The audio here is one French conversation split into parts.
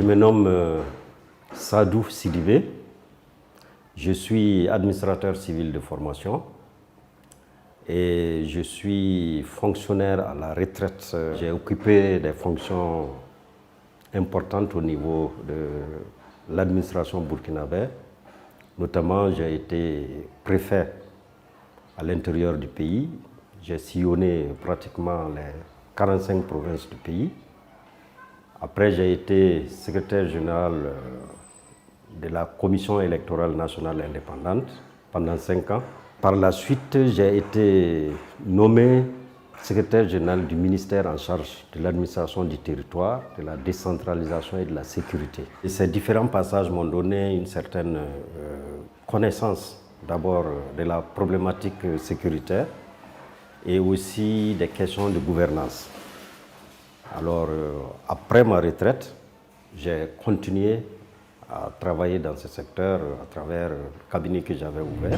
me nomme Sadou Sidibé. Je suis administrateur civil de formation et je suis fonctionnaire à la retraite. J'ai occupé des fonctions importantes au niveau de l'administration burkinabé. Notamment, j'ai été préfet à l'intérieur du pays. J'ai sillonné pratiquement les 45 provinces du pays. Après, j'ai été secrétaire général de la Commission électorale nationale indépendante pendant 5 ans. Par la suite, j'ai été nommé secrétaire général du ministère en charge de l'administration du territoire, de la décentralisation et de la sécurité. Et ces différents passages m'ont donné une certaine connaissance d'abord de la problématique sécuritaire et aussi des questions de gouvernance. Alors, après ma retraite, j'ai continué à travailler dans ce secteur à travers le cabinet que j'avais ouvert.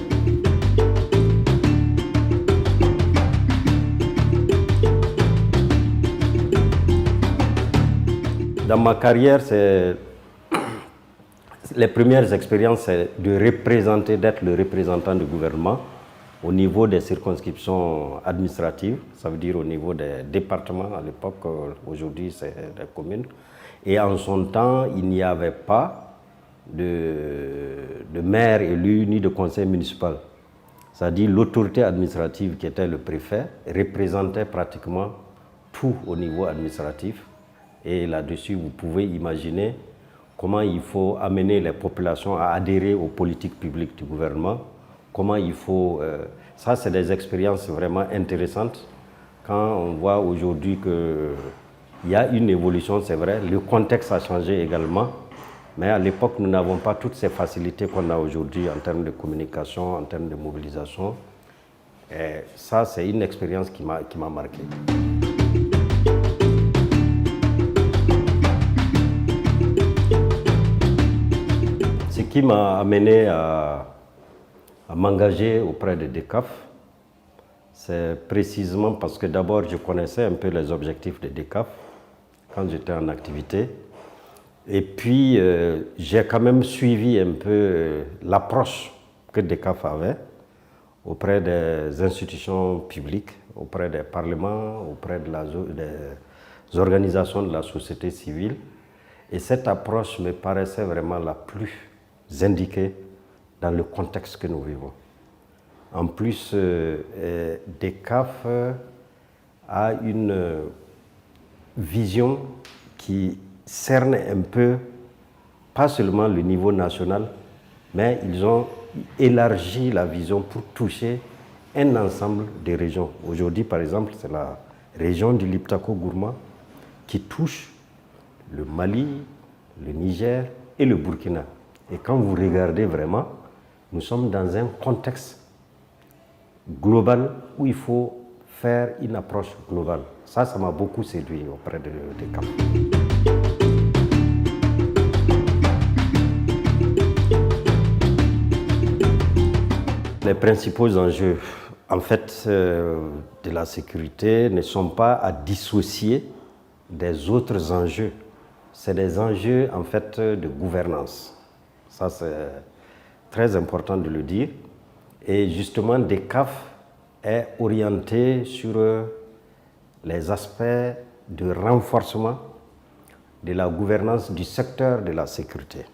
Dans ma carrière, les premières expériences, c'est d'être le représentant du gouvernement au niveau des circonscriptions administratives, ça veut dire au niveau des départements à l'époque, aujourd'hui c'est des communes. Et en son temps, il n'y avait pas de maire élu ni de conseil municipal. C'est-à-dire l'autorité administrative qui était le préfet représentait pratiquement tout au niveau administratif. Et là-dessus, vous pouvez imaginer comment il faut amener les populations à adhérer aux politiques publiques du gouvernement. Comment il faut... ça, c'est des expériences vraiment intéressantes. Quand on voit aujourd'hui qu'il y a une évolution, c'est vrai, le contexte a changé également. Mais à l'époque, nous n'avons pas toutes ces facilités qu'on a aujourd'hui en termes de communication, en termes de mobilisation. Et ça, c'est une expérience qui m'a marqué. Ce qui m'a amené à m'engager auprès de DECAF, c'est précisément parce que d'abord je connaissais un peu les objectifs de DECAF quand j'étais en activité. Et puis j'ai quand même suivi un peu l'approche que DECAF avait auprès des institutions publiques, auprès des parlements, auprès des organisations de la société civile. Et cette approche me paraissait vraiment la plus indiquée dans le contexte que nous vivons. En plus, DECAF a une vision qui cerne un peu, pas seulement le niveau national, mais ils ont élargi la vision pour toucher un ensemble de régions. Aujourd'hui, par exemple, c'est la région du Liptako-Gourma qui touche le Mali, le Niger et le Burkina. Et quand vous regardez vraiment, nous sommes dans un contexte global où il faut faire une approche globale. Ça m'a beaucoup séduit auprès de DECAF. Les principaux enjeux, en fait, de la sécurité ne sont pas à dissocier des autres enjeux. C'est des enjeux, en fait, de gouvernance. Ça, c'est très important de le dire. Et justement, DECAF est orienté sur les aspects de renforcement de la gouvernance du secteur de la sécurité.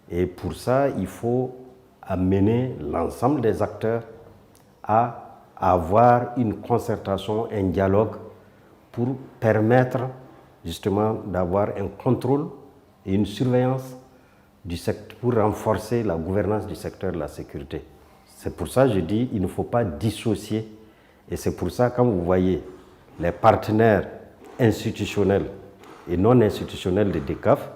Et pour ça, il faut amener l'ensemble des acteurs à avoir une concertation, un dialogue pour permettre justement d'avoir un contrôle et une surveillance du secteur, pour renforcer la gouvernance du secteur de la sécurité. C'est pour ça que je dis qu'il ne faut pas dissocier. Et c'est pour ça, quand vous voyez les partenaires institutionnels et non institutionnels de DECAF,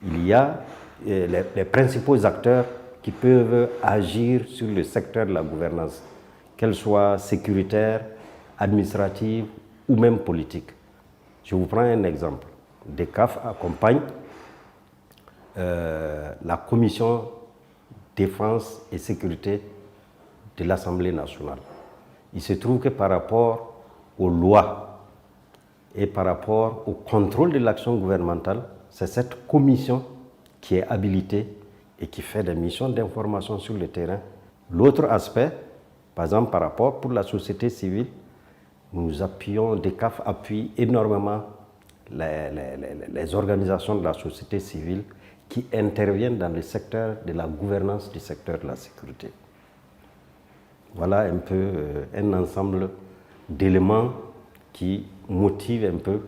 il y a les principaux acteurs qui peuvent agir sur le secteur de la gouvernance, qu'elle soit sécuritaire, administrative ou même politique. Je vous prends un exemple. DECAF accompagne la commission défense et sécurité de l'Assemblée nationale. Il se trouve que par rapport aux lois et par rapport au contrôle de l'action gouvernementale, c'est cette commission qui est habilitée et qui fait des missions d'information sur le terrain. L'autre aspect, par exemple par rapport pour la société civile, nous appuyons, DECAF appuie énormément les organisations de la société civile qui interviennent dans le secteur de la gouvernance du secteur de la sécurité. Voilà un peu un ensemble d'éléments qui motivent un peu,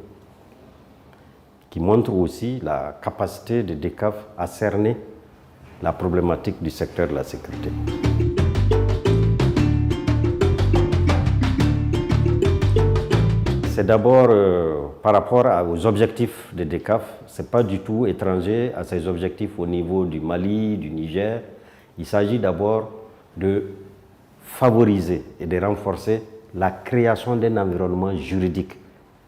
qui montrent aussi la capacité de DECAF à cerner la problématique du secteur de la sécurité. C'est d'abord par rapport aux objectifs de DECAF, ce n'est pas du tout étranger à ces objectifs au niveau du Mali, du Niger. Il s'agit d'abord de favoriser et de renforcer la création d'un environnement juridique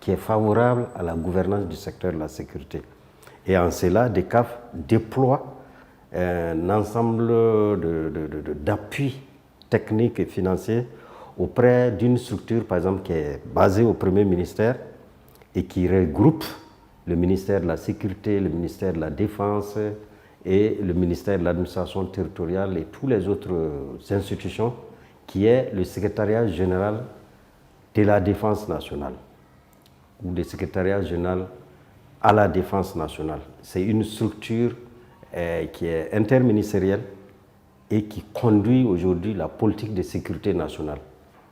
qui est favorable à la gouvernance du secteur de la sécurité. Et en cela, DECAF déploie un ensemble d'appuis techniques et financiers auprès d'une structure, par exemple, qui est basée au Premier ministère et qui regroupe le ministère de la Sécurité, le ministère de la Défense et le ministère de l'Administration territoriale et toutes les autres institutions, qui est le secrétariat général de la Défense nationale ou le secrétariat général à la Défense nationale. C'est une structure qui est interministérielle et qui conduit aujourd'hui la politique de sécurité nationale.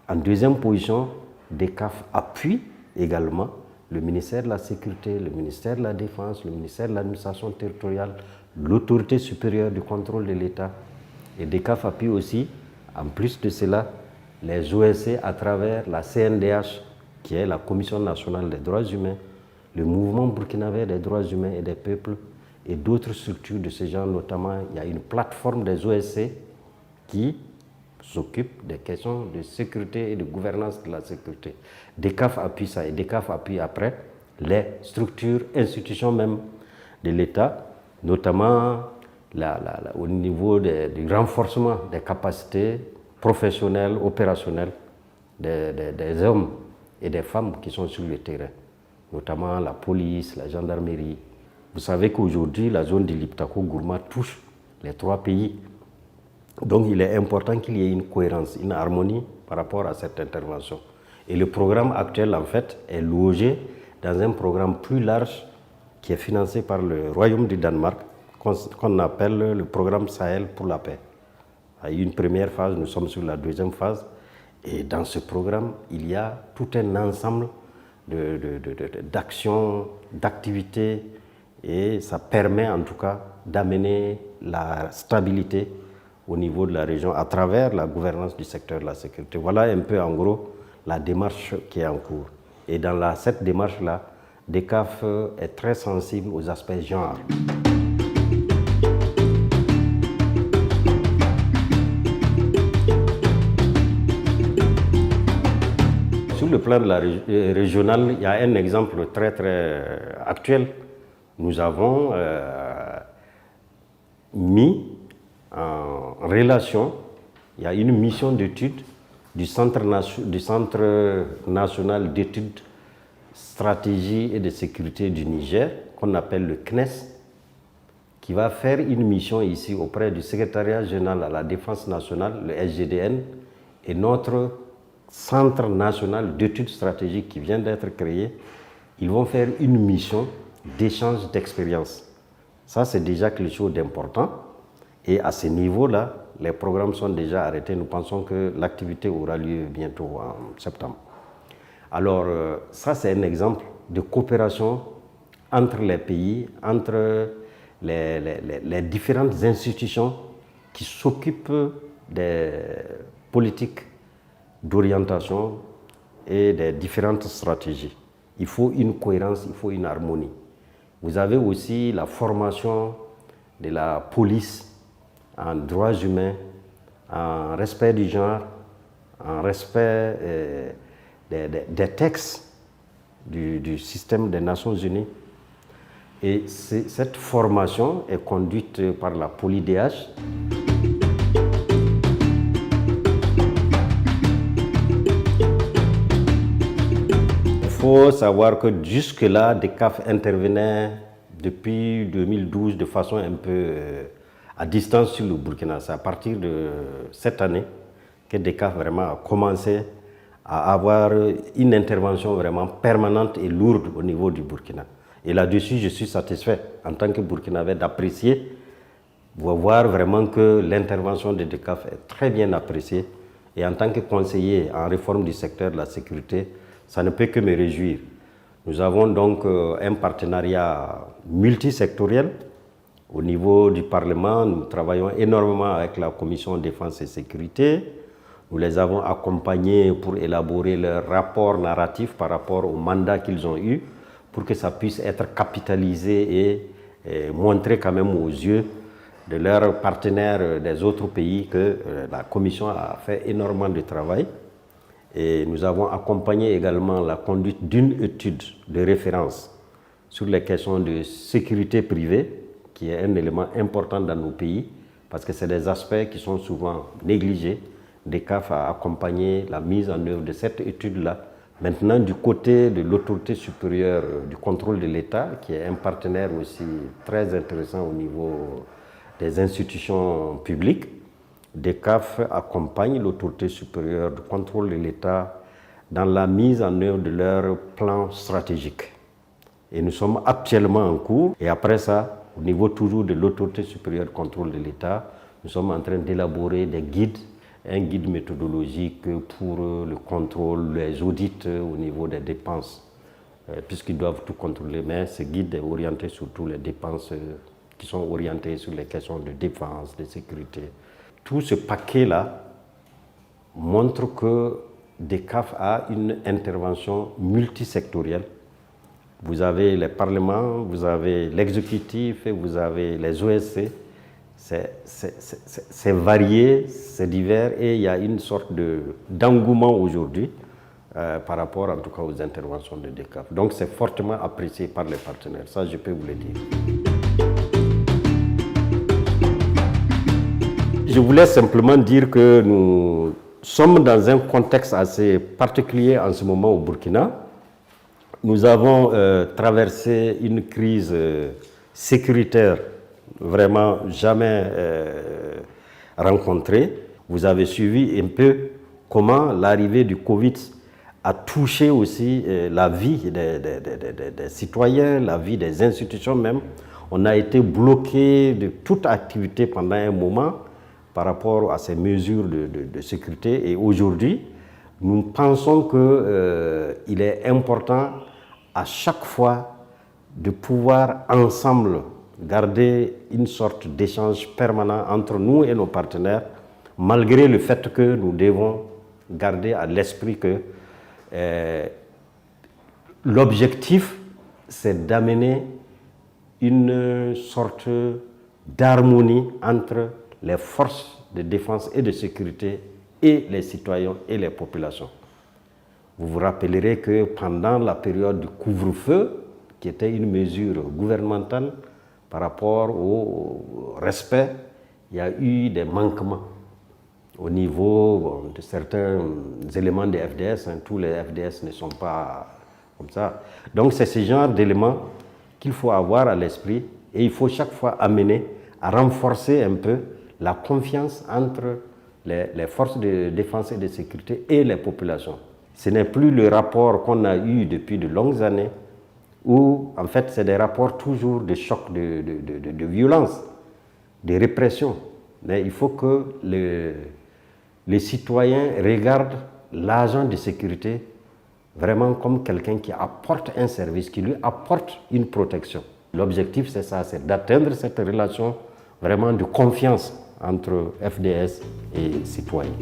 En deuxième position, DECAF appuie également le ministère de la Sécurité, le ministère de la Défense, le ministère de l'Administration territoriale, l'autorité supérieure du contrôle de l'État. Et DECAF appuie aussi, en plus de cela, les OSC à travers la CNDH, qui est la Commission nationale des droits humains, le mouvement burkinabé des droits humains et des peuples, et d'autres structures de ce genre, notamment il y a une plateforme des OSC qui s'occupe des questions de sécurité et de gouvernance de la sécurité. DECAF appuie ça et DECAF appuie après les structures, institutions même de l'État, notamment au niveau du renforcement des capacités professionnelles, opérationnelles des hommes et des femmes qui sont sur le terrain, notamment la police, la gendarmerie. Vous savez qu'aujourd'hui, la zone de Liptako-Gourma touche les 3 pays. Donc il est important qu'il y ait une cohérence, une harmonie par rapport à cette intervention. Et le programme actuel, en fait, est logé dans un programme plus large qui est financé par le Royaume du Danemark, qu'on appelle le programme Sahel pour la paix. Il y a eu une première phase, nous sommes sur la deuxième phase. Et dans ce programme, il y a tout un ensemble d'actions, d'activités, et ça permet en tout cas d'amener la stabilité au niveau de la région à travers la gouvernance du secteur de la sécurité. Voilà un peu en gros la démarche qui est en cours. Et dans cette démarche-là, DECAF est très sensible aux aspects genre. Sur le plan de la régional, il y a un exemple très actuel. Nous avons mis en relation, il y a une mission d'étude du Centre national d'études, stratégie et de sécurité du Niger, qu'on appelle le CNES, qui va faire une mission ici auprès du secrétariat général à la défense nationale, le SGDN, et notre Centre national d'études stratégiques qui vient d'être créé. Ils vont faire une mission d'échange d'expériences. Ça, c'est déjà quelque chose d'important. Et à ce niveau-là, les programmes sont déjà arrêtés. Nous pensons que l'activité aura lieu bientôt en septembre. Alors, ça, c'est un exemple de coopération entre les pays, entre les différentes institutions qui s'occupent des politiques d'orientation et des différentes stratégies. Il faut une cohérence, il faut une harmonie. Vous avez aussi la formation de la police en droits humains, en respect du genre, en respect des textes du système des Nations Unies. Et cette formation est conduite par la POLIDH. Il faut savoir que jusque-là, DECAF intervenait depuis 2012 de façon un peu à distance sur le Burkina. C'est à partir de cette année que DECAF vraiment a commencé à avoir une intervention vraiment permanente et lourde au niveau du Burkina. Et là-dessus, je suis satisfait en tant que Burkinabé d'apprécier, de voir vraiment que l'intervention de DECAF est très bien appréciée. Et en tant que conseiller en réforme du secteur de la sécurité, ça ne peut que me réjouir. Nous avons donc un partenariat multisectoriel. Au niveau du Parlement, nous travaillons énormément avec la Commission défense et sécurité. Nous les avons accompagnés pour élaborer leur rapport narratif par rapport au mandat qu'ils ont eu, pour que ça puisse être capitalisé et montré quand même aux yeux de leurs partenaires des autres pays que la Commission a fait énormément de travail. Et nous avons accompagné également la conduite d'une étude de référence sur les questions de sécurité privée, qui est un élément important dans nos pays, parce que c'est des aspects qui sont souvent négligés. DECAF a accompagné la mise en œuvre de cette étude-là. Maintenant, du côté de l'autorité supérieure du contrôle de l'État, qui est un partenaire aussi très intéressant au niveau des institutions publiques, DECAF accompagne l'autorité supérieure du contrôle de l'État dans la mise en œuvre de leur plan stratégique. Et nous sommes actuellement en cours. Et après ça, au niveau toujours de l'autorité supérieure du contrôle de l'État, nous sommes en train d'élaborer des guides, un guide méthodologique pour le contrôle, les audits au niveau des dépenses, puisqu'ils doivent tout contrôler. Mais ce guide est orienté surtout les dépenses qui sont orientées sur les questions de défense, de sécurité. Tout ce paquet-là montre que DECAF a une intervention multisectorielle. Vous avez les parlements, vous avez l'exécutif et vous avez les OSC. C'est varié, c'est divers et il y a une sorte d'engouement aujourd'hui par rapport en tout cas aux interventions de DECAF. Donc c'est fortement apprécié par les partenaires, ça je peux vous le dire. Je voulais simplement dire que nous sommes dans un contexte assez particulier en ce moment au Burkina. Nous avons traversé une crise sécuritaire vraiment jamais rencontrée. Vous avez suivi un peu comment l'arrivée du Covid a touché aussi la vie des citoyens, la vie des institutions même. On a été bloqué de toute activité pendant un moment par rapport à ces mesures de sécurité. Et aujourd'hui, nous pensons qu'il est important à chaque fois de pouvoir ensemble garder une sorte d'échange permanent entre nous et nos partenaires, malgré le fait que nous devons garder à l'esprit que l'objectif, c'est d'amener une sorte d'harmonie entre les forces de défense et de sécurité et les citoyens et les populations. Vous vous rappellerez que pendant la période du couvre-feu, qui était une mesure gouvernementale par rapport au respect, il y a eu des manquements au niveau de certains éléments des FDS. Tous les FDS ne sont pas comme ça. Donc c'est ce genre d'éléments qu'il faut avoir à l'esprit et il faut chaque fois amener à renforcer un peu la confiance entre les forces de défense et de sécurité et les populations. Ce n'est plus le rapport qu'on a eu depuis de longues années où, en fait, c'est des rapports toujours de choc, de violence, de répression. Mais il faut que les citoyens regardent l'agent de sécurité vraiment comme quelqu'un qui apporte un service, qui lui apporte une protection. L'objectif, c'est ça, c'est d'atteindre cette relation vraiment de confiance entre FDS et citoyens.